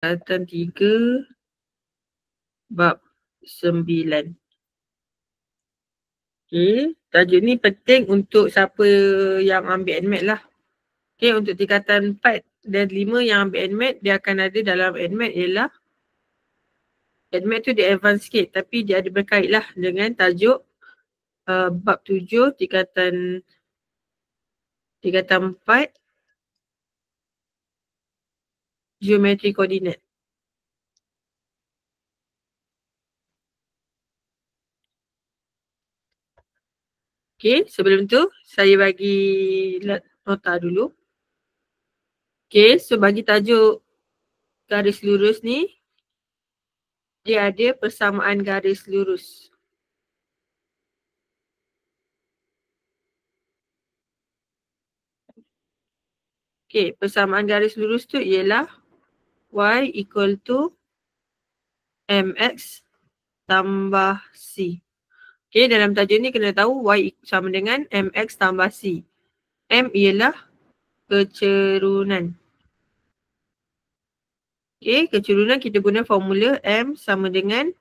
Tingkatan 3 bab 9. Okay, tajuk ni penting untuk siapa yang ambil NMAT lah. Okay, untuk tingkatan 4 dan 5 yang ambil NMAT, dia akan ada dalam NMAT ialah NMAT tu dia advance sikit tapi dia ada berkait lah dengan tajuk bab 7 tingkatan 4 geometri koordinat. Okay, sebelum tu saya bagi nota dulu. Okay, so bagi tajuk garis lurus ni, dia ada persamaan garis lurus. Okay, persamaan garis lurus tu ialah y equal to mx tambah c. Okay, dalam tajuk ni kena tahu y sama dengan mx tambah c. M ialah kecerunan. Okay, kecerunan kita guna formula M sama dengan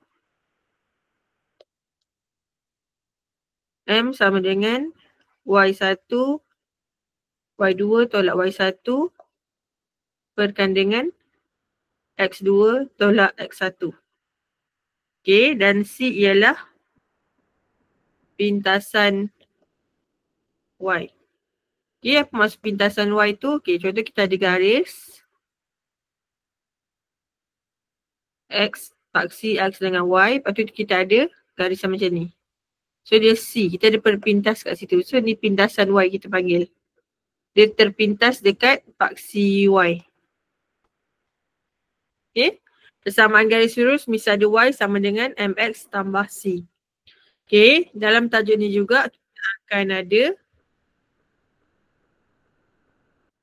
Y1, Y2 tolak Y1 perkan dengan X2 tolak X1. Okay, dan C ialah pintasan Y. Okay, apa maksud pintasan Y tu? Okay, contoh kita ada garis X, paksi X dengan Y. Lepas tu kita ada garis macam ni. So dia C, kita ada perpintas kat situ. So ni pintasan Y kita panggil. Dia terpintas dekat paksi Y. Okay, persamaan garis lurus misal ada Y sama dengan MX tambah C. Okay, dalam tajuk ni juga kita akan ada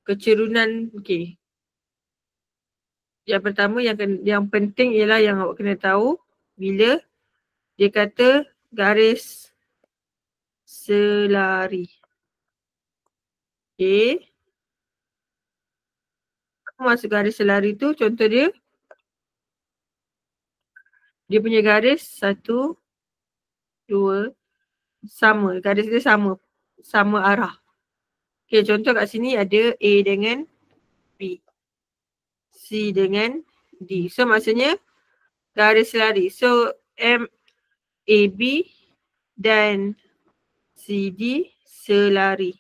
kecerunan. Okay, yang pertama yang penting ialah yang awak kena tahu bila dia kata garis selari. Okay, apa maksud garis selari tu? Contoh dia punya garis 1, 2 sama, garis dia sama arah. Okay, contoh kat sini ada A dengan B, C dengan D. So maksudnya garis selari. So MAB dan CD selari.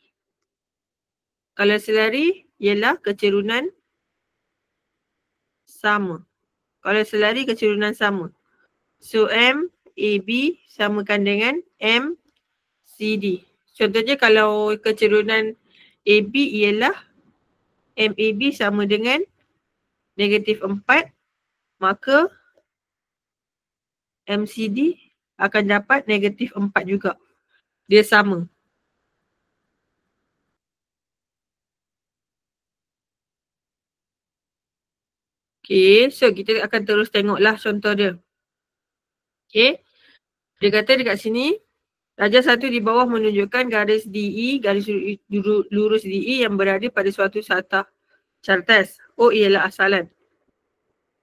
Kalau selari ialah kecerunan sama. Kalau selari kecerunan sama. So MAB samakan dengan MCD. Contohnya kalau kecerunan AB ialah MAB sama dengan negatif 4, maka MCD akan dapat negatif 4 juga. Dia sama. Okay, so kita akan terus tengoklah contoh dia. Okay, dia kata dekat sini, darjah 1 di bawah menunjukkan garis DE, garis lurus DE yang berada pada suatu satah cartes. O ialah asalan.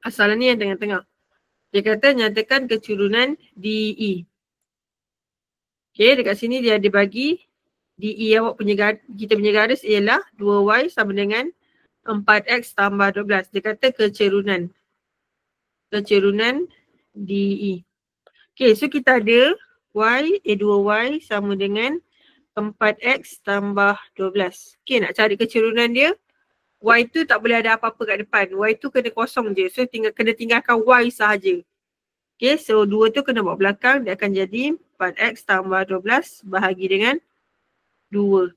Asalan ni yang tengah-tengah. Dia kata nyatakan kecerunan DE. Okay, dekat sini dia ada bagi DE awak punya kita punya garis ialah 2Y sama dengan 4X tambah 12. Dia kata kecerunan DE. Okay, so kita ada 2Y sama dengan 4X tambah 12. Okay, nak cari kecerunan dia, Y tu tak boleh ada apa-apa kat depan. Y tu kena kosong je. So kena tinggalkan Y sahaja. Okay, so 2 tu kena bawa belakang. Dia akan jadi 4X tambah 12 bahagi dengan 2.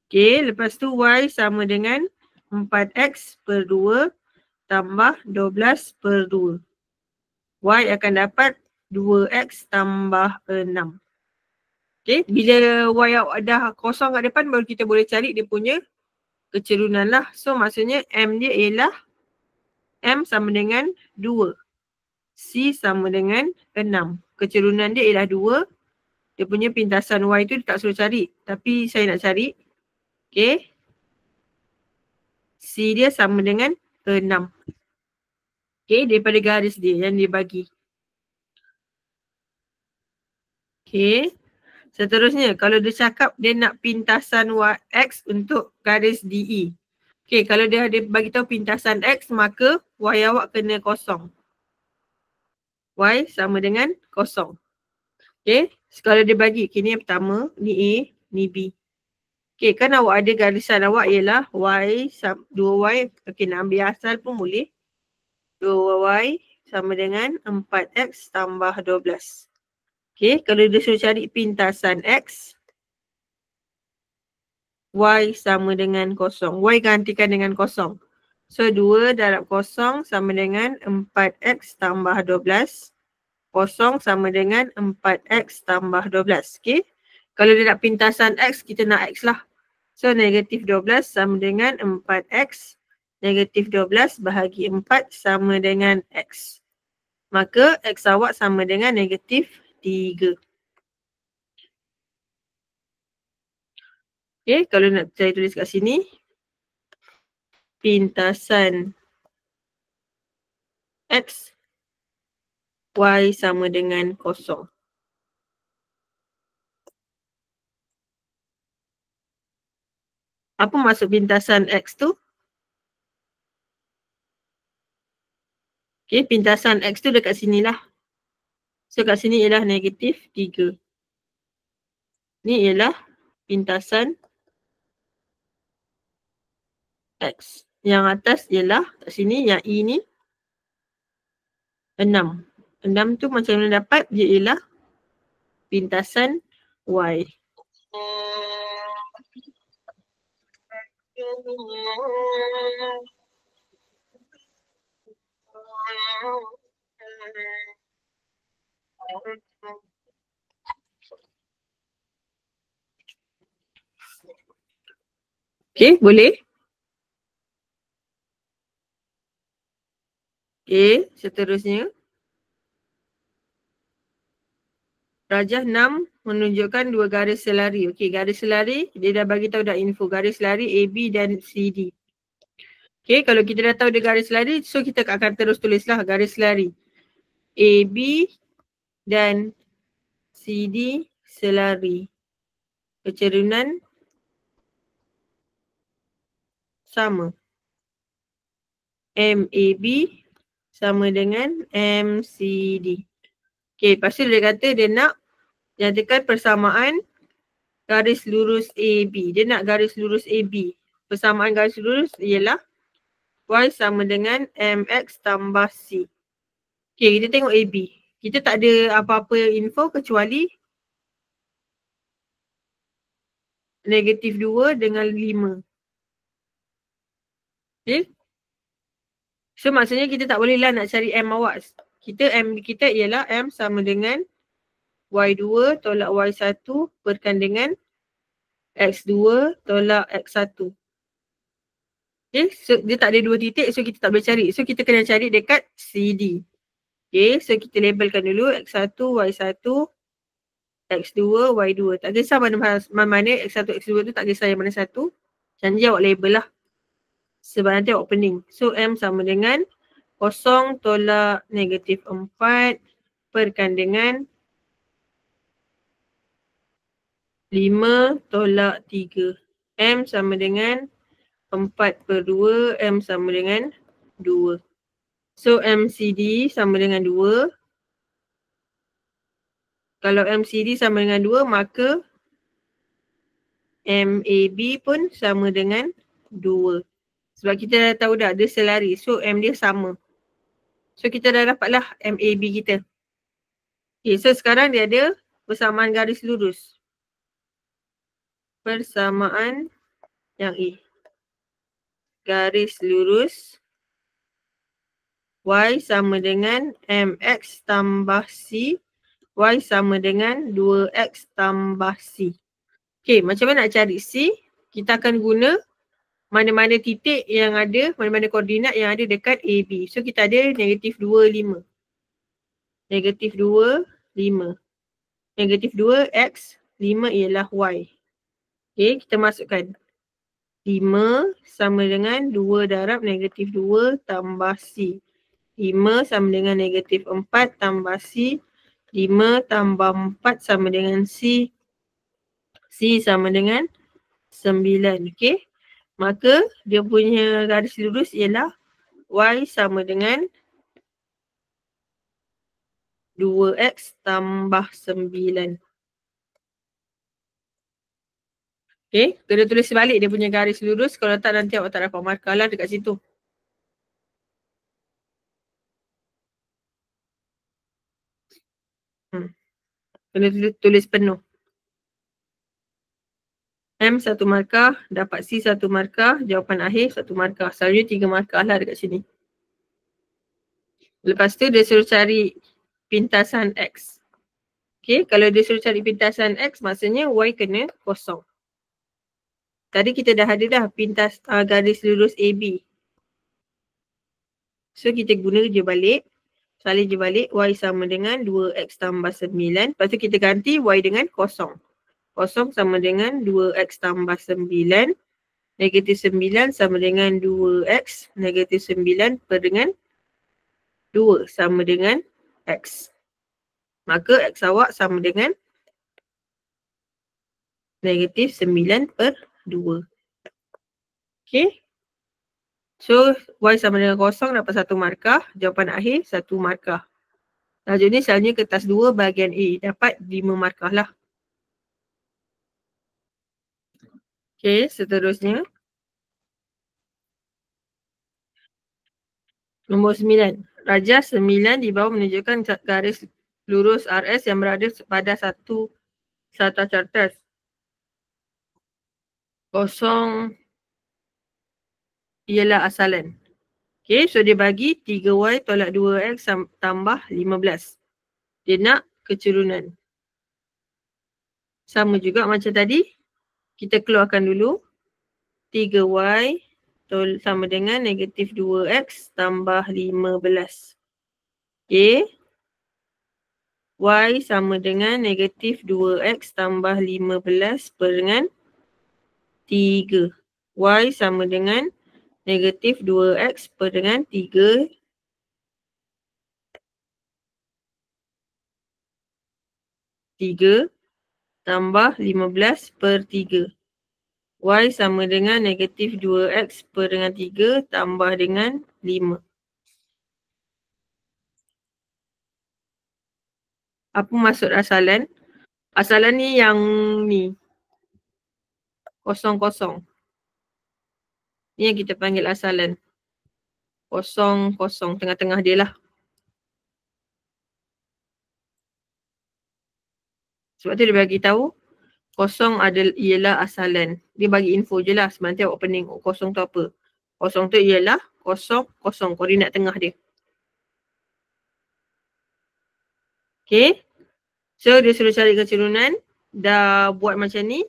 Okay, lepas tu Y sama dengan 4X per 2 tambah 12 per 2. Y akan dapat 2X tambah 6. Okay, bila Y dah kosong kat depan baru kita boleh cari dia punya kecerunan lah. So maksudnya M dia ialah M sama dengan 2. C sama dengan 6. Kecerunan dia ialah 2. Dia punya pintasan Y tu dia tak suruh cari. Tapi saya nak cari. Okay. C dia sama dengan 6. Okay, daripada garis dia yang dia bagi. Okay, seterusnya kalau dia cakap dia nak pintasan X untuk garis DE. Okay, kalau dia bagi tahu pintasan X, maka Y awak kena kosong. Y sama dengan kosong. Okay, kalau dia bagi, okay, ni yang pertama, ni A, ni B. Okay, kan awak ada garisan awak ialah Y, 2Y, okay, nak ambil asal pun boleh. 2Y sama dengan 4X tambah 12. Okay, kalau dia suruh cari pintasan X, Y sama dengan kosong. Y gantikan dengan kosong. So, 2 darab kosong sama dengan 4X tambah 12. Kosong sama dengan 4X tambah 12. Okay. Kalau dia nak pintasan X, kita nak X lah. So, negatif 12 sama dengan 4X. Negatif 12 bahagi 4 sama dengan X. Maka X awak sama dengan negatif 3. Okay. Kalau nak saya tulis kat sini. Pintasan X. Y sama dengan kosong. Apa maksud pintasan X tu? Okay, pintasan X tu dekat sini lah. So kat sini ialah negatif 3. Ni ialah pintasan X. Yang atas ialah kat sini, yang E ni 6. 6 tu macam mana dapat? Dia ialah pintasan Y. Okay, boleh? Okay, seterusnya. Rajah 6 menunjukkan 2 garis selari. Okey, garis selari dia dah bagi tahu dah info garis selari AB dan CD. Okey, kalau kita dah tahu dia garis selari, so kita akan terus tulislah garis selari. AB dan CD selari. Kecerunan sama. MAB sama dengan MCD. Okey, lepas tu dia kata dia nak nyatakan persamaan garis lurus AB. Dia nak garis lurus AB. Persamaan garis lurus ialah Y sama dengan MX tambah C. Okay, kita tengok AB. Kita tak ada apa-apa info kecuali negatif 2 dengan 5. Okay. So maksudnya kita tak boleh lah nak cari M awak. M kita ialah M sama dengan Y2 tolak Y1 berkan dengan X2 tolak X1. Okay, so dia tak ada 2 titik, so kita tak boleh cari. So kita kena cari dekat CD. Okay, so kita labelkan dulu X1, Y1, X2, Y2. Tak kisah mana X1, X2 tu, tak kisah yang mana satu. Janji awak label lah. Sebab nanti awak pening. So M sama dengan 0 tolak negatif 4 berkan dengan 5 tolak 3. M sama dengan 4/2, M sama dengan 2. So MCD sama dengan 2. Kalau MCD sama dengan 2, maka MAB pun sama dengan 2. Sebab kita dah tahu dah, dia selari. So M dia sama. So kita dah dapatlah MAB kita. Okay, so sekarang dia ada persamaan garis lurus. Persamaan yang A. Garis lurus Y sama dengan MX tambah C. Y sama dengan 2X tambah C. Okay, macam mana nak cari C? Kita akan guna mana-mana titik yang ada, mana-mana koordinat yang ada dekat AB. So kita ada negatif 2, 5. Negatif 2, 5. Negatif 2, X. 5 ialah Y. Okay, kita masukkan. 5 sama dengan 2 darab negatif 2 tambah C. 5 sama dengan negatif 4 tambah C. 5 tambah 4 sama dengan C. C sama dengan 9. Okey. Maka dia punya garis lurus ialah Y sama dengan 2X tambah 9. Okay, kena tulis balik dia punya garis lurus. Kalau tak nanti awak tak dapat markah lah dekat situ. Kena tulis penuh. M 1 markah, dapat C 1 markah, jawapan akhir 1 markah. Selalunya 3 markah lah dekat sini. Lepas tu dia suruh cari pintasan X. Okay, kalau dia suruh cari pintasan X, maksudnya Y kena kosong. Tadi kita dah ada dah pintas garis lurus AB. So kita guna je balik. Salin je balik. Y sama dengan 2X tambah 9. Lepas tu kita ganti Y dengan kosong. Kosong sama dengan 2X tambah 9. Negatif 9 sama dengan 2X. Negatif 9 per dengan 2 sama dengan X. Maka X awak sama dengan negatif 9 per 2. Okay. So, Y sama dengan kosong dapat 1 markah. Jawapan akhir 1 markah. Tajuk ni selalunya kertas 2 bahagian A. Dapat 5 markah lah. Okay, seterusnya. Nombor 9. Rajah 9 di bawah menunjukkan garis lurus RS yang berada pada satu cartas. Kosong ialah asalan. Okay, so dia bagi 3Y tolak 2X tambah 15. Dia nak kecerunan. Sama juga macam tadi. Kita keluarkan dulu. 3Y sama dengan negatif 2X tambah 15. Okay. Y sama dengan negatif 2X tambah 15 per dengan 3. Y sama dengan negatif 2X per dengan 3. 3 tambah 15 per 3. Y sama dengan negatif 2X per dengan 3 tambah dengan 5. Apa maksud asalan? Asalan ni yang ni. Kosong-kosong. Ni yang kita panggil asalan. Kosong-kosong. Tengah-tengah dia lah. Sebab tu dia bagi tahu kosong ialah asalan. Dia bagi info je lah. Sebab nanti awak pening kosong tu apa. Kosong tu ialah kosong-kosong. Koordinat tengah dia. Okay. So dia suruh cari kecerunan. Dah buat macam ni.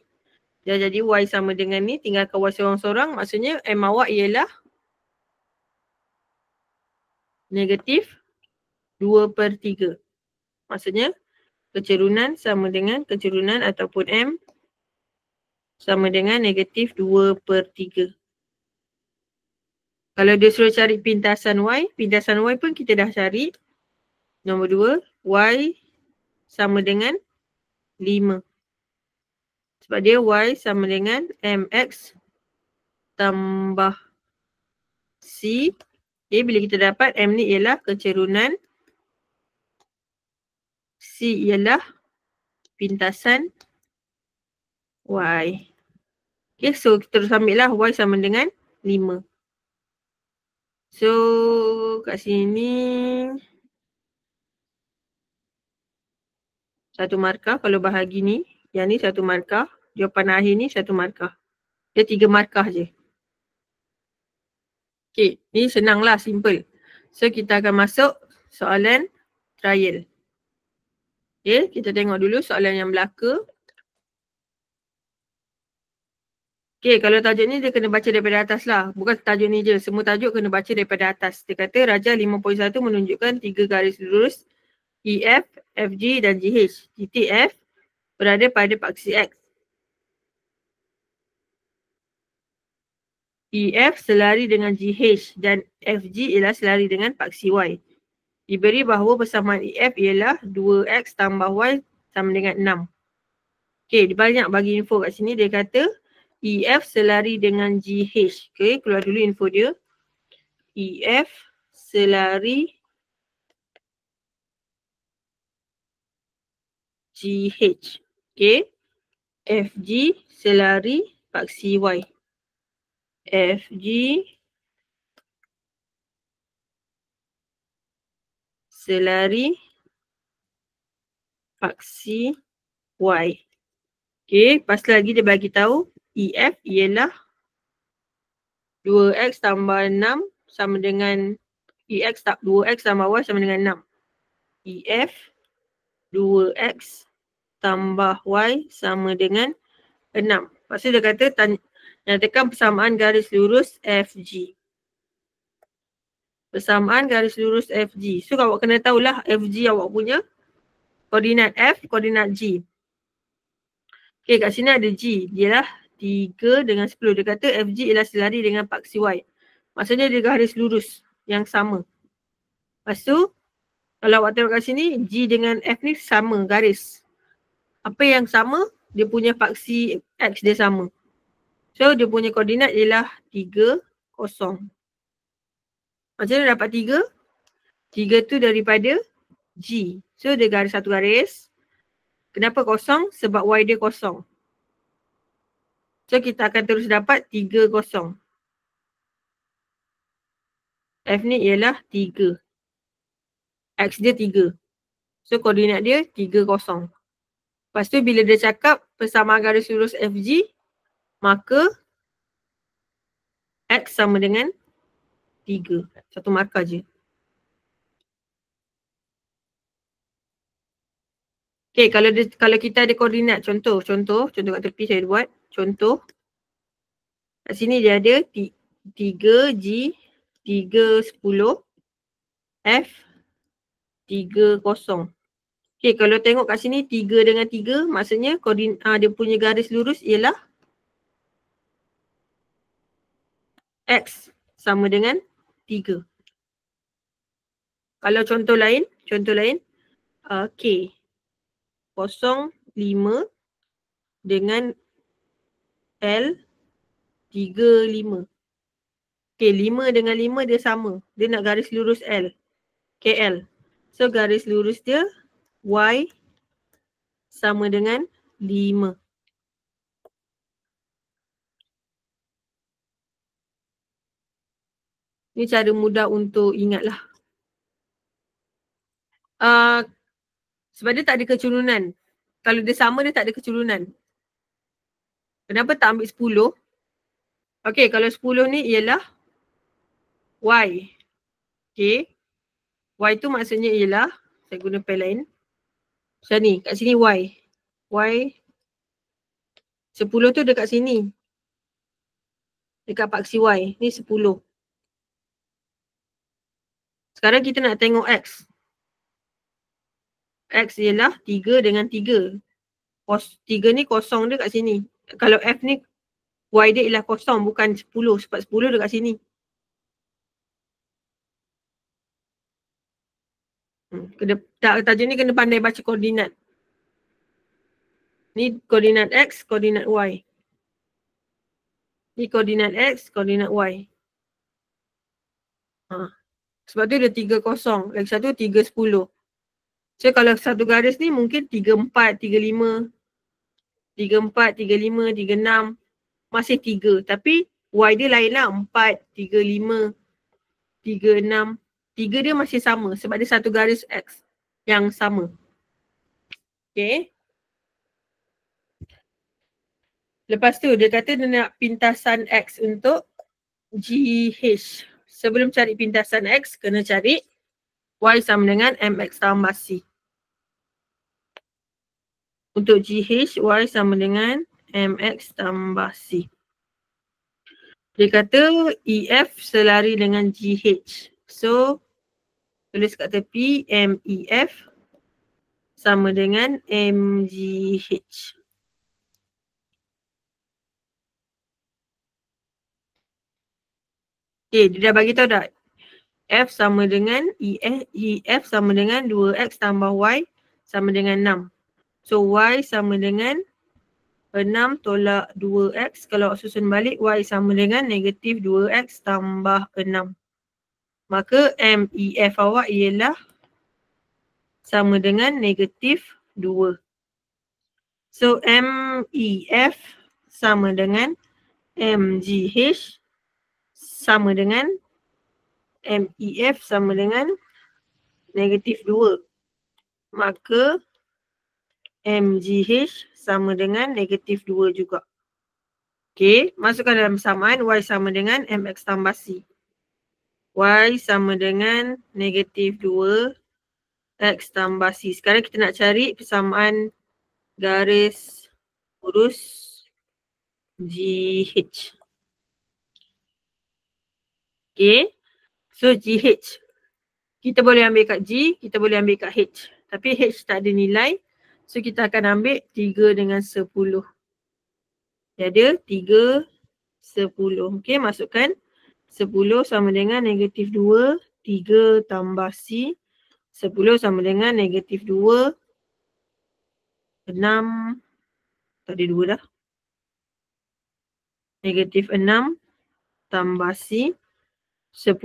Dah jadi Y sama dengan ni. Tinggalkan Y seorang-seorang. Maksudnya M awak ialah negatif 2/3. Maksudnya kecerunan sama dengan kecerunan ataupun M sama dengan negatif 2/3. Kalau dia suruh cari pintasan Y pun kita dah cari. Nombor 2, Y sama dengan 5. Sebab dia Y sama dengan MX tambah C. Okay, bila kita dapat M ni ialah kecerunan. C ialah pintasan Y. Okay, so kita terus ambil lah Y sama dengan 5. So, kat sini 1 markah kalau bahagi ni. Yang ni 1 markah. Jawapan akhir ni 1 markah. Dia 3 markah je. Okay, ni senang lah, simple. So, kita akan masuk soalan trial. Okay, kita tengok dulu soalan yang belaka. Okay, kalau tajuk ni dia kena baca daripada atas lah. Bukan tajuk ni je, semua tajuk kena baca daripada atas. Dia kata Rajah 5.1 menunjukkan 3 garis lurus EF, FG dan GH. Titik F berada pada paksi X. EF selari dengan GH dan FG ialah selari dengan paksi Y. Diberi bahawa persamaan EF ialah 2X tambah Y sama dengan 6. Okay, dia banyak bagi info kat sini. Dia kata EF selari dengan GH. Okay, keluar dulu info dia. EF selari GH. Okay. FG selari paksi Y. FG selari paksi Y. Okay, lepas lagi dia bagi tahu EF ialah 2X tambah 6 sama dengan 2X tambah Y sama dengan 6. EF 2X tambah Y sama dengan 6. Lepas tu dia kata nyatakan persamaan garis lurus FG. Persamaan garis lurus FG. So awak kena tahulah FG awak punya koordinat F, koordinat G. Okay, kat sini ada G. Dia lah 3 dengan 10. Dia kata FG ialah selari dengan paksi Y. Maksudnya dia garis lurus yang sama. Lepas tu, kalau awak tengok kat sini, G dengan F ni sama garis. Apa yang sama? Dia punya paksi X dia sama. So, dia punya koordinat ialah 3, 0. Macam mana dapat 3? 3 tu daripada G. So, dia garis satu garis. Kenapa 0? Sebab Y dia 0. So, kita akan terus dapat 3, 0. F ni ialah 3. X dia 3. So, koordinat dia 3, 0. Lepas tu, bila dia cakap persamaan garis lurus FG, maka X sama dengan 3. Satu markah je. Okay, kalau kita ada koordinat, contoh kat tepi saya buat. Contoh. Kat sini dia ada 3G, 3, 10, F, 3, 0. Okay, kalau tengok kat sini 3 dengan 3, maksudnya dia punya garis lurus ialah X sama dengan 3. Kalau contoh lain, K 0, 5 dengan L 3, 5. Okay, 5 dengan 5 dia sama. Dia nak garis lurus L, KL. So, garis lurus dia Y sama dengan 5. Ni cara mudah untuk ingat lah. Sebab dia tak ada kecurunan. Kalau dia sama, dia tak ada kecurunan. Kenapa tak ambil 10? Okay, kalau 10 ni ialah Y. Okay. Y tu maksudnya ialah, saya guna pen lain. Macam ni, kat sini Y. Y 10 tu dekat sini. Dekat paksi Y. Ni 10. Sekarang kita nak tengok X. X ialah 3 dengan 3. 3 ni kosong dia kat sini. Kalau F ni, Y dia ialah kosong bukan 10. Sebab 10 dekat sini. Tajuk ni kena pandai baca koordinat. Ni koordinat X, koordinat Y. Ni koordinat X, koordinat Y. Sebab tu dia 3, 0. Lagi satu 3, 10. So kalau satu garis ni mungkin 3, 4, 3, 5. 3, 4, 3, 5, 3, 6. Masih 3. Tapi Y dia lain lah. 4, 3, 5, 3, 6. 3 dia masih sama sebab dia satu garis X yang sama. Okay. Lepas tu dia kata dia nak pintasan X untuk GH. Sebelum cari pintasan X, kena cari Y sama dengan MX tambah C. Untuk GH, Y sama dengan MX tambah C. Dia kata EF selari dengan GH. So, tulis kat tepi MEF sama dengan MGH. Okay, dia dah bagi tahu dah. F sama dengan EF sama dengan 2X tambah Y sama dengan 6. So Y sama dengan 6 tolak 2X. Kalau susun balik Y sama dengan negatif 2X tambah 6. Maka MEF awak ialah sama dengan negatif 2. So MEF sama dengan MGH sama dengan MEF sama dengan negatif 2. Maka MGH sama dengan negatif 2 juga. Okay, masukkan dalam persamaan Y sama dengan MX tambah C. Y sama dengan negatif 2 X tambah C. Sekarang kita nak cari persamaan garis lurus GH. Okay, so GH. Kita boleh ambil kat G, kita boleh ambil kat H. Tapi H tak ada nilai. So kita akan ambil 3 dengan 10. Dia ada 3, 10. Okay, masukkan 10 sama dengan negatif 2, 3 tambah C. 10 sama dengan negatif 2, 6. Tak ada 2 dah. Negatif 6 tambah C. 10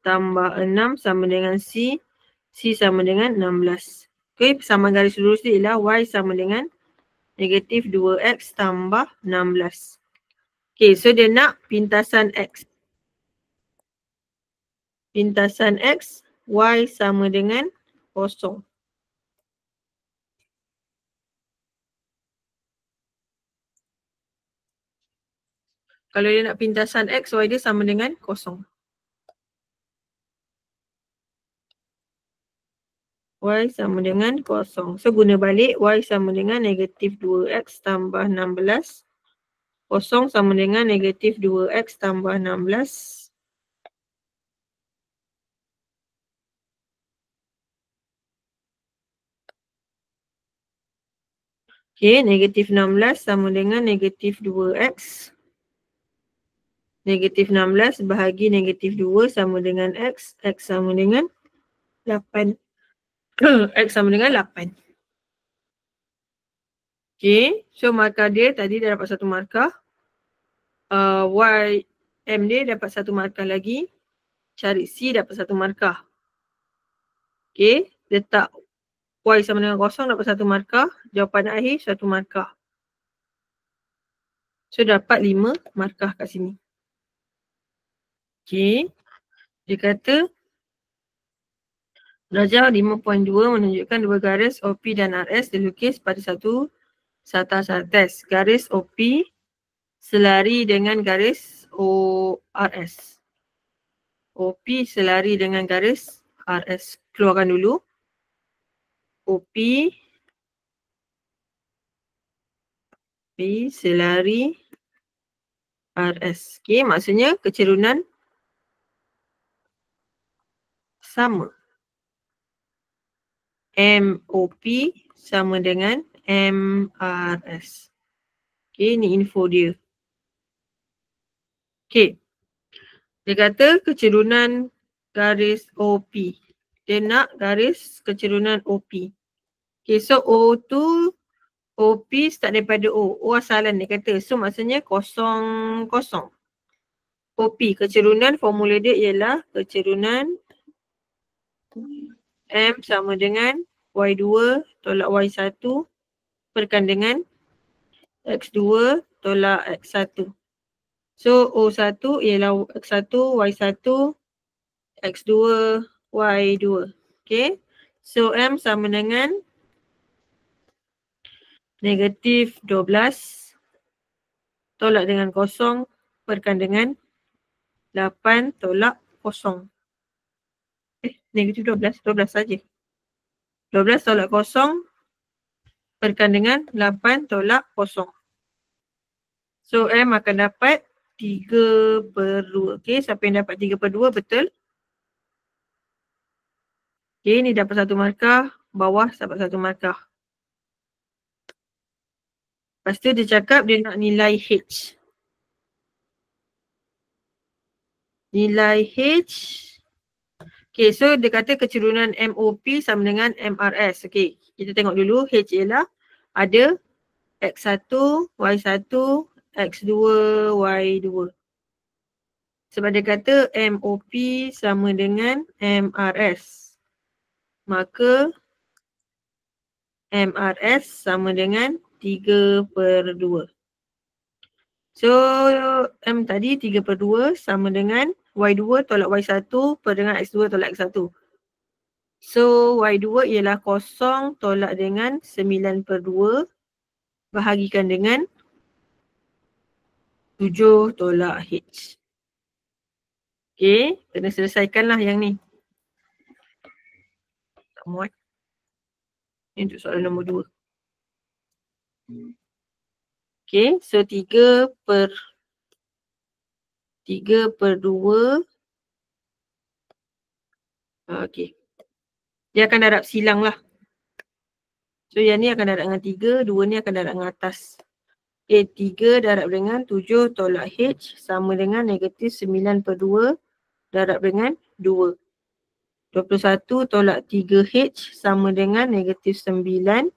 tambah 6 sama dengan C. C sama dengan 16. Okay, persamaan garis lurus dia ialah Y sama dengan negatif 2X tambah 16. Okay, so dia nak pintasan X. Pintasan X, Y sama dengan 0. Kalau dia nak pintasan X, Y dia sama dengan 0. Y sama dengan 0. So guna balik Y sama dengan negatif 2X tambah 16. 0 sama dengan negatif 2X tambah 16. Okay, negatif 16 sama dengan negatif 2X. Negatif 16 bahagi negatif 2 sama dengan X. X sama dengan 8. X sama dengan 8. Okay, so markah dia tadi dah dapat 1 markah. Y, M dia dapat 1 markah lagi. Cari C dapat 1 markah. Okay, letak Y sama dengan 0 dapat 1 markah. Jawapan akhir 1 markah. So dapat 5 markah kat sini. Okay, dia kata darjah 5.2 menunjukkan 2 garis OP dan RS dilukis pada satu satar test. Garis OP selari dengan garis ORS. OP selari dengan garis RS. Keluarkan dulu. OP selari RS. Okay, maksudnya kecerunan sama. MOP sama dengan MRS. Okay, ni info dia. Okay. Dia kata kecerunan garis OP. Dia nak garis kecerunan OP. Okay, so O tu OP start daripada O. O asalan dia kata. So maksudnya 0, 0. OP, kecerunan formula dia ialah kecerunan M sama dengan Y2 tolak Y1 perkan dengan X2 tolak X1. So O1 ialah X1, Y1, X2, Y2. Okay. So M sama dengan negatif 12 tolak dengan 0 perkan dengan 8 tolak 0. Negatif 12 saja. 12 tolak 0 perkan dengan 8 tolak 0. So M akan dapat 3/2. Okay, siapa yang dapat 3/2 betul? Okay, ni dapat 1 markah. Bawah dapat 1 markah. Lepas tu dia cakap dia nak nilai H. nilai H. Okay, so dia kata kecerunan MOP sama dengan MRS. Okay, kita tengok dulu. H ialah ada X1, Y1, X2, Y2. Sebab dia kata MOP sama dengan MRS. Maka MRS sama dengan 3/2. So M tadi 3/2 sama dengan Y2 tolak Y1 per dengan X2 tolak X1. So Y2 ialah 0 tolak dengan 9/2 bahagikan dengan 7 tolak H. Okay, kena selesaikanlah yang ni. Tak muat. Ini untuk soalan nombor 2. Okay, so 3/2. Okay. Dia akan darab silang lah. So yang ni akan darab dengan 3, 2 ni akan darab dengan atas. Okay, 3 darab dengan 7 tolak H sama dengan negatif 9/2 darab dengan 2. 21 tolak 3H sama dengan negatif 9.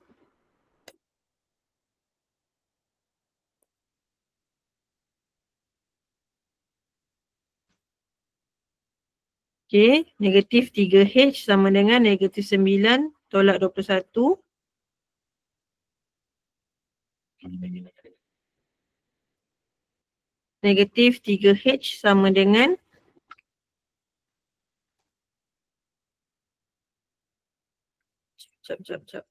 Okay, negatif 3H sama dengan negatif 9 tolak 21. Negatif 3H sama dengan Sekejap.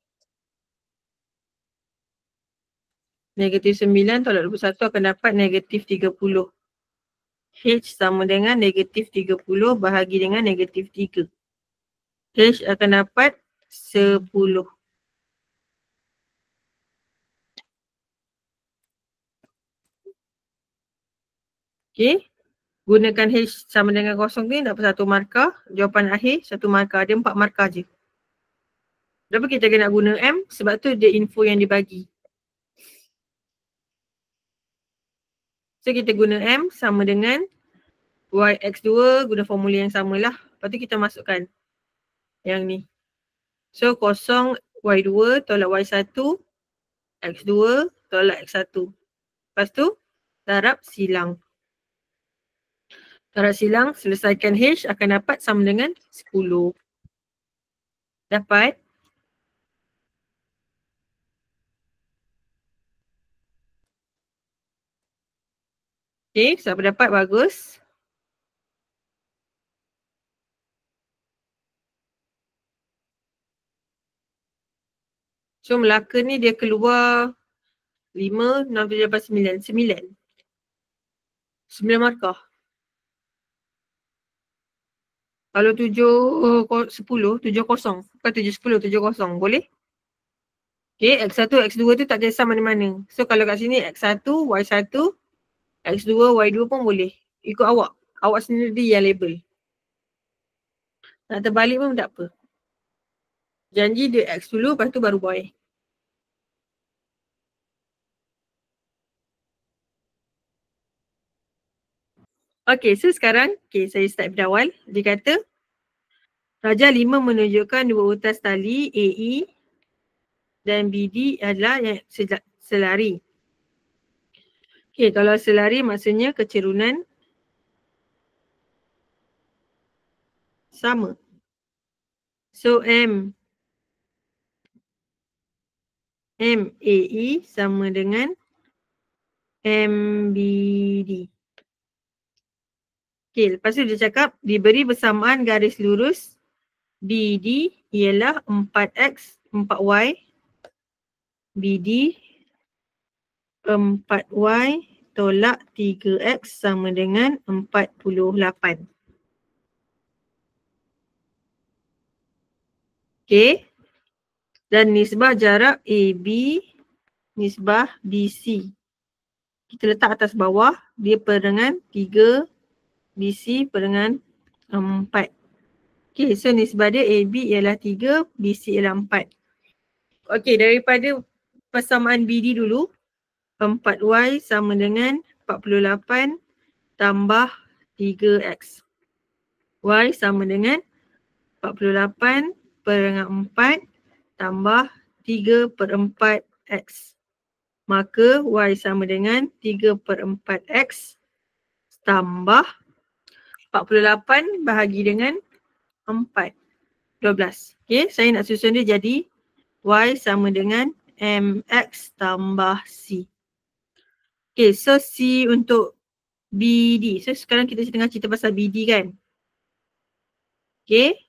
Negatif 9 tolak 21 akan dapat negatif 30. H sama dengan negatif 30 bahagi dengan negatif 3. H akan dapat 10. Okay. Gunakan H sama dengan 0 ni dapat 1 markah. Jawapan akhir 1 markah. Dia 4 markah je. Kenapa kita nak guna M? Sebab tu dia info yang dibagi. So kita guna M sama dengan YX2 guna formula yang samalah. Lepas tu kita masukkan yang ni. So 0 Y2 tolak Y1, X2 tolak X1. Lepas tu darab silang. Darab silang, selesaikan H akan dapat sama dengan 10. Dapat? Okay, siapa dapat? Bagus. So Melaka ni dia keluar 5, 6, 7, 8, 9. 9 markah. Kalau 7, 10, 7, 0. Bukan 7, 10, 7, 0. Boleh? Okay, X1, X2 tu tak kisah mana-mana. So kalau kat sini X1, Y1, X2, Y2 pun boleh. Ikut awak. Awak sendiri yang label. Nak terbalik pun tak apa. Janji dia X dulu, lepas tu baru Y. Okay, so sekarang, saya start dari awal. Dia kata, darjah 5 menunjukkan dua utas tali AE dan BD adalah yang selari. Okay, kalau selari maksudnya kecerunan sama. So MAE sama dengan MBD. Okay, lepas tu dia cakap diberi bersamaan garis lurus BD ialah 4X, 4Y. BD 4Y tolak 3X sama dengan 48. Okay. Dan nisbah jarak AB, nisbah BC. Kita letak atas bawah, dia per dengan 3, BC per dengan 4. Okay, so nisbah dia AB ialah 3, BC ialah 4. Okay, daripada persamaan BD dulu, 4Y sama dengan 48 tambah 3x. Y sama dengan 48 peringat 4 tambah 3/4 x. Maka Y sama dengan 3/4 x tambah 48 bahagi dengan 4. 12. Okay, saya nak susun dia jadi Y sama dengan MX tambah C. Okay, so C untuk BD. So sekarang kita tengah cerita pasal BD kan. Okay.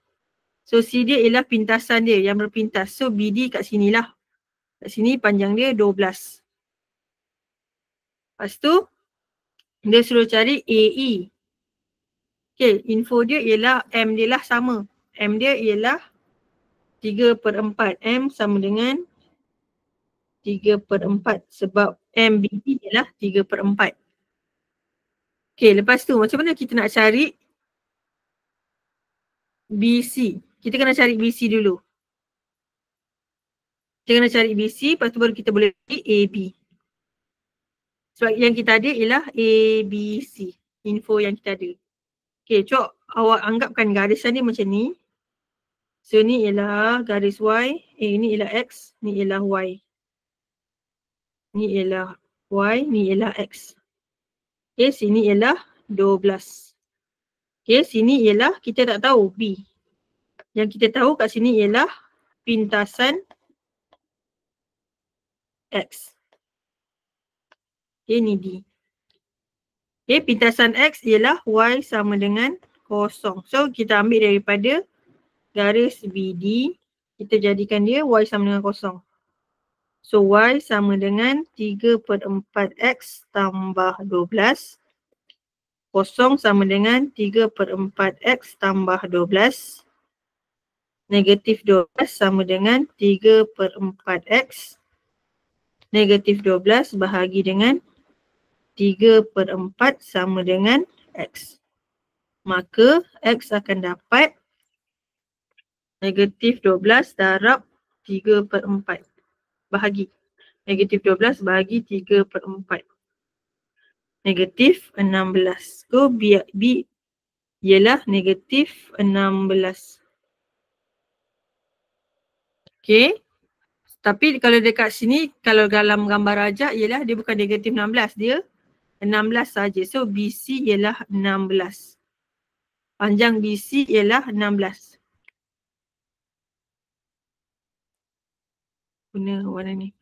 So C dia ialah pintasan dia yang berpintas. So BD kat sini lah. Kat sini panjang dia 12. Lepas tu dia suruh cari AE. Okay, info dia ialah M dia lah sama. M dia ialah 3/4. M sama dengan 3/4 sebab MBD ialah 3/4. Okay, lepas tu macam mana kita nak cari BC? Kita kena cari BC dulu. Kita kena cari BC, lepas tu baru kita boleh cari AB. Sebab yang kita ada ialah ABC. Info yang kita ada. Okay, cok awak anggapkan garisan dia macam ni. So ni ialah garis Y, ni ialah X, ni ialah Y. Ni ialah Y, ni ialah X. Okay, sini ialah 12. Okay, sini ialah kita tak tahu B. Yang kita tahu kat sini ialah pintasan X. Okay, ni D. Okay, pintasan X ialah Y sama dengan 0. So, kita ambil daripada garis BD, kita jadikan dia Y sama dengan 0. So, Y sama dengan 3/4X tambah 12. 0 sama dengan 3/4X tambah 12. Negatif 12 sama dengan 3/4X. Negatif 12 bahagi dengan 3/4 sama dengan X. Maka X akan dapat negatif 12 darab 3/4. Bahagi. Negatif 12 bahagi 3/4. Negatif 16. So B ialah negatif 16. Okay. Tapi kalau dekat sini, kalau dalam gambar rajak ialah dia bukan negatif 16. Dia 16 saja. So BC ialah 16. Panjang BC ialah 16. Guna warna ni.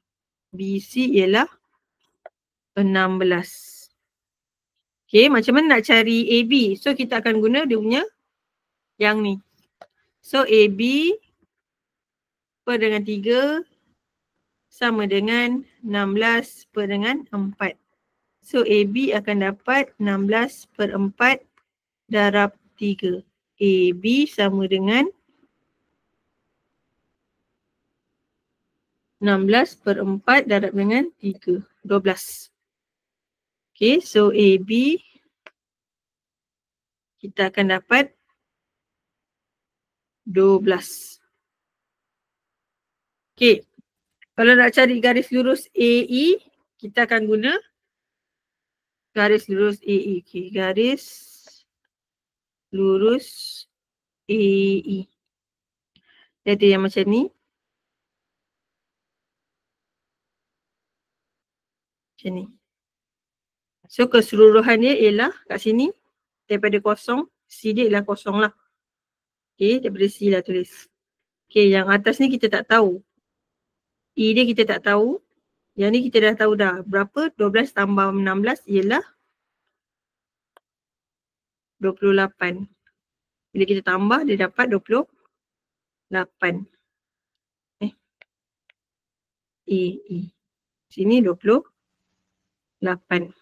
BC ialah 16. Okay, macam mana nak cari AB? So kita akan guna dia punya yang ni. So AB per dengan 3 sama dengan 16 per dengan 4. So AB akan dapat 16/4 darab 3. AB sama dengan 16/4 darab dengan 3. 12. Okay, so AB kita akan dapat 12. Okay, kalau nak cari garis lurus AE, kita akan guna garis lurus AE. Okay, garis lurus AE. Dia ada yang macam ni. Macam ni. So keseluruhan dia ialah kat sini daripada 0, C dia ialah 0 lah. Okay, daripada C lah tulis. Okay, yang atas ni kita tak tahu. E dia kita tak tahu. Yang ni kita dah tahu dah. Berapa? 12 tambah 16 ialah 28. Bila kita tambah dia dapat 28. E. Sini 28.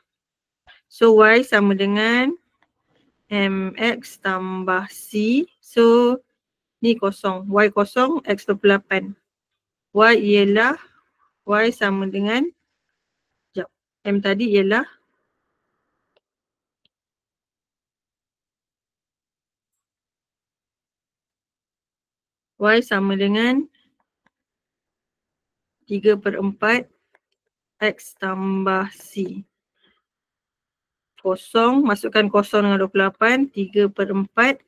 So Y sama dengan MX tambah C. So ni 0. Y 0, X 28. Y ialah Y sama dengan M tadi ialah Y sama dengan 3/4 X tambah C. kosong, masukkan kosong dengan 28, 3/4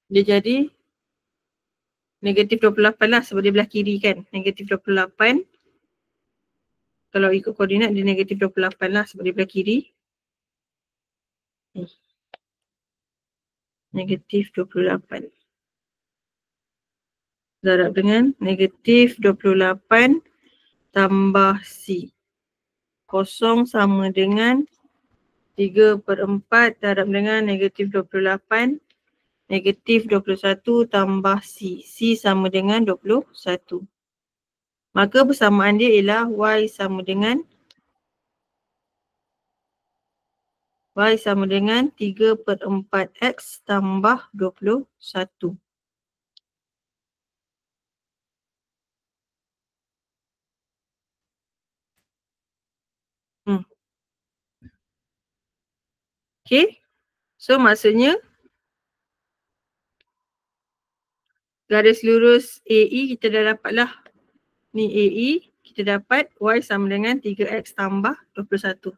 dia jadi negatif 28 lah sebab dia belah kiri kan. Negatif 28. Kalau ikut koordinat dia negatif 28 lah sebab dia belah kiri. Negatif 28. Darab dengan negatif 28 tambah C. Kosong sama dengan 3/4 darab dengan negatif 28. Negatif 21 tambah C. C sama dengan 21. Maka persamaan dia ialah Y sama dengan 3/4 X tambah 21. Okay. So maksudnya garis lurus AE kita dah dapat lah. Ni AE, kita dapat Y sama dengan 3X tambah 21.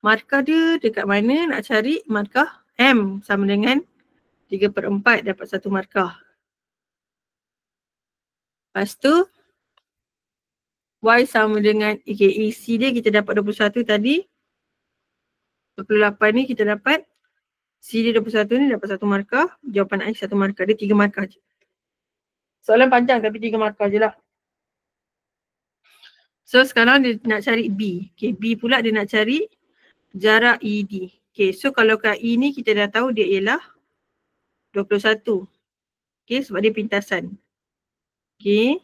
Markah dia dekat mana nak cari markah? M sama dengan 3/4 dapat satu markah. Lepas tu Y sama dengan AC dia kita dapat 21 tadi. 28 ni kita dapat. C dia 21 ni dapat satu markah. Jawapan I satu markah. Dia 3 markah je. Soalan panjang tapi 3 markah je lah. So sekarang dia nak cari B. Okay, B pula dia nak cari jarak ED. Okay, so kalau kat E ni kita dah tahu dia ialah 21. Okay, sebab dia pintasan. Okay.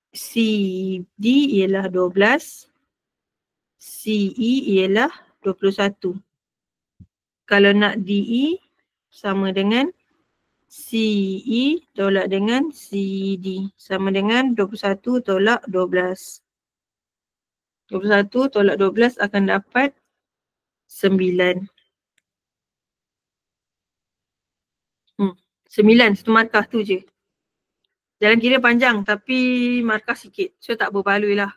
CD ialah 12. CE ialah 21. Kalau nak DE sama dengan CE tolak dengan CD sama dengan 21 tolak 12. 21 tolak 12 akan dapat 9. 9, satu markah tu je. Jalan kira panjang tapi markah sikit. So tak berbaloi lah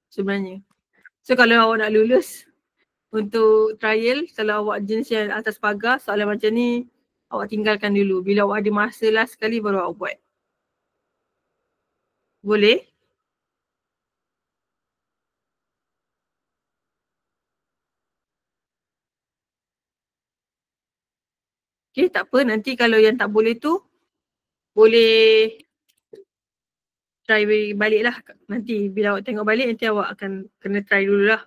sebenarnya. So kalau awak nak lulus untuk trial, kalau awak jenis yang atas pagar, soalan macam ni awak tinggalkan dulu. Bila awak ada masa lah sekali baru awak buat. Boleh? Okay, tak apa. Nanti kalau yang tak boleh tu, boleh try balik lah. Nanti bila awak tengok balik, nanti awak akan kena try dulu lah.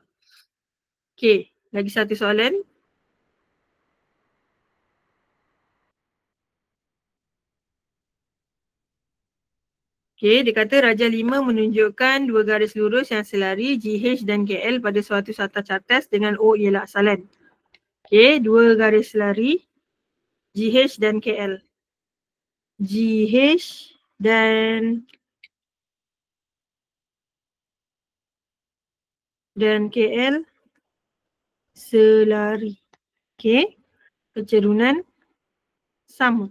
Okay, lagi satu soalan. Okay, dia kata Raja 5 menunjukkan dua garis lurus yang selari GH dan KL pada suatu sata cartas dengan O ialah asalan. Okay, dua garis selari GH dan KL. GH dan KL selari. Okay, kecerunan sama.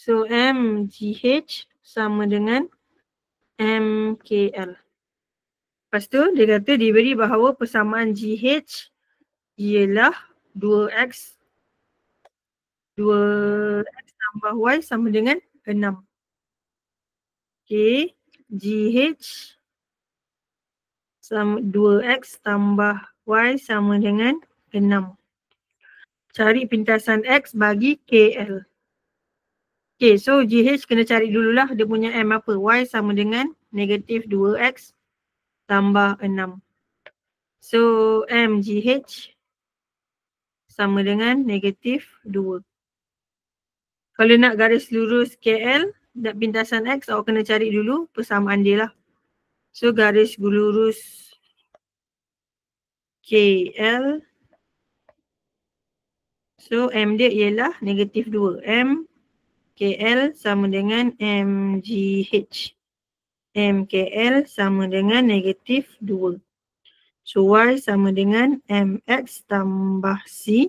So MGH sama dengan MKL. Lepas tu dia kata diberi bahawa persamaan GH ialah 2X tambah Y sama dengan 6. Okay, GH sama 2X tambah Y sama dengan 6. Cari pintasan X bagi KL. Okay, so GH kena cari dululah dia punya M apa. Y sama dengan negatif 2X tambah 6. So MGH sama dengan negatif 2. Kalau nak garis lurus KL dan pintasan X, awak kena cari dulu persamaan dia lah. So garis lurus KL. So M dia ialah negatif 2. M KL sama dengan MGH. MKL sama dengan negatif 2. So Y sama dengan MX tambah C.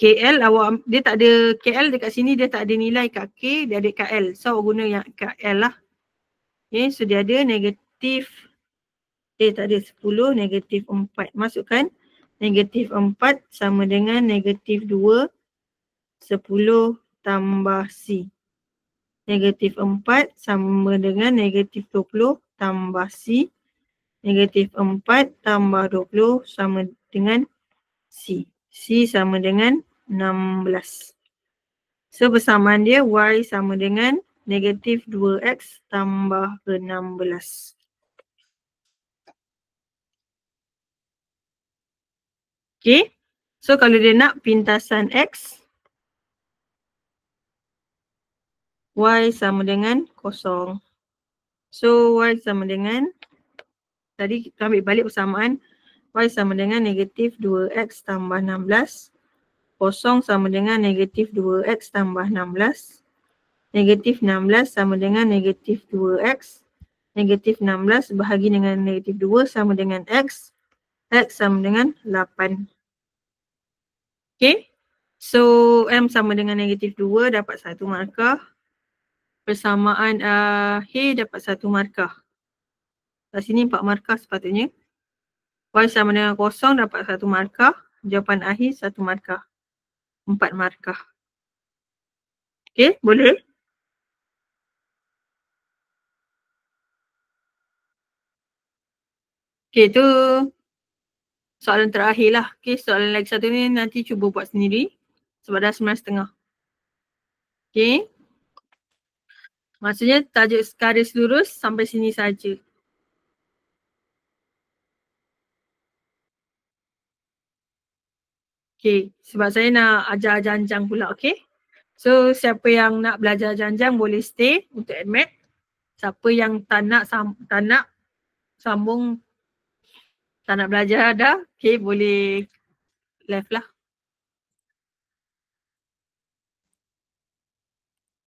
KL awak, dia tak ada KL dekat sini, dia tak ada nilai kat K, dia ada kat L. So awak guna yang kat L lah. Okay, so dia ada negatif, tak ada 10, negatif 4. Masukkan negatif 4 sama dengan negatif 2, 10 tambah C. Negatif 4 sama dengan negatif 20 tambah C. Negatif 4 tambah 20 sama dengan C. C sama dengan 16. So persamaan dia Y sama dengan negatif 2X tambah 16. Okay. So kalau dia nak pintasan X, Y sama dengan 0. So Y sama dengan, tadi kita ambil balik persamaan, Y sama dengan negatif 2X tambah 16. 0 sama dengan negatif 2X tambah 16. Negatif 16 sama dengan negatif 2X. Negatif 16 bahagi dengan negatif 2 sama dengan X. X sama dengan 8. Okay. So M sama dengan negatif 2 dapat 1 markah. Persamaan H dapat 1 markah. Kat sini 4 markah sepatutnya. Y sama dengan 0 dapat 1 markah. Jawapan akhir 1 markah. 4 markah. Okay, boleh? Okay, tu soalan terakhir lah. Okay, soalan lagi satu ni nanti cuba buat sendiri. Sebab dah 9.30. Okay. Maksudnya tajuk garis lurus sampai sini saja. Okay, sebab saya nak ajar janjang pula, okay. So siapa yang nak belajar janjang boleh stay untuk admit. Siapa yang tak nak sambung, tak nak belajar dah, okay, boleh left lah.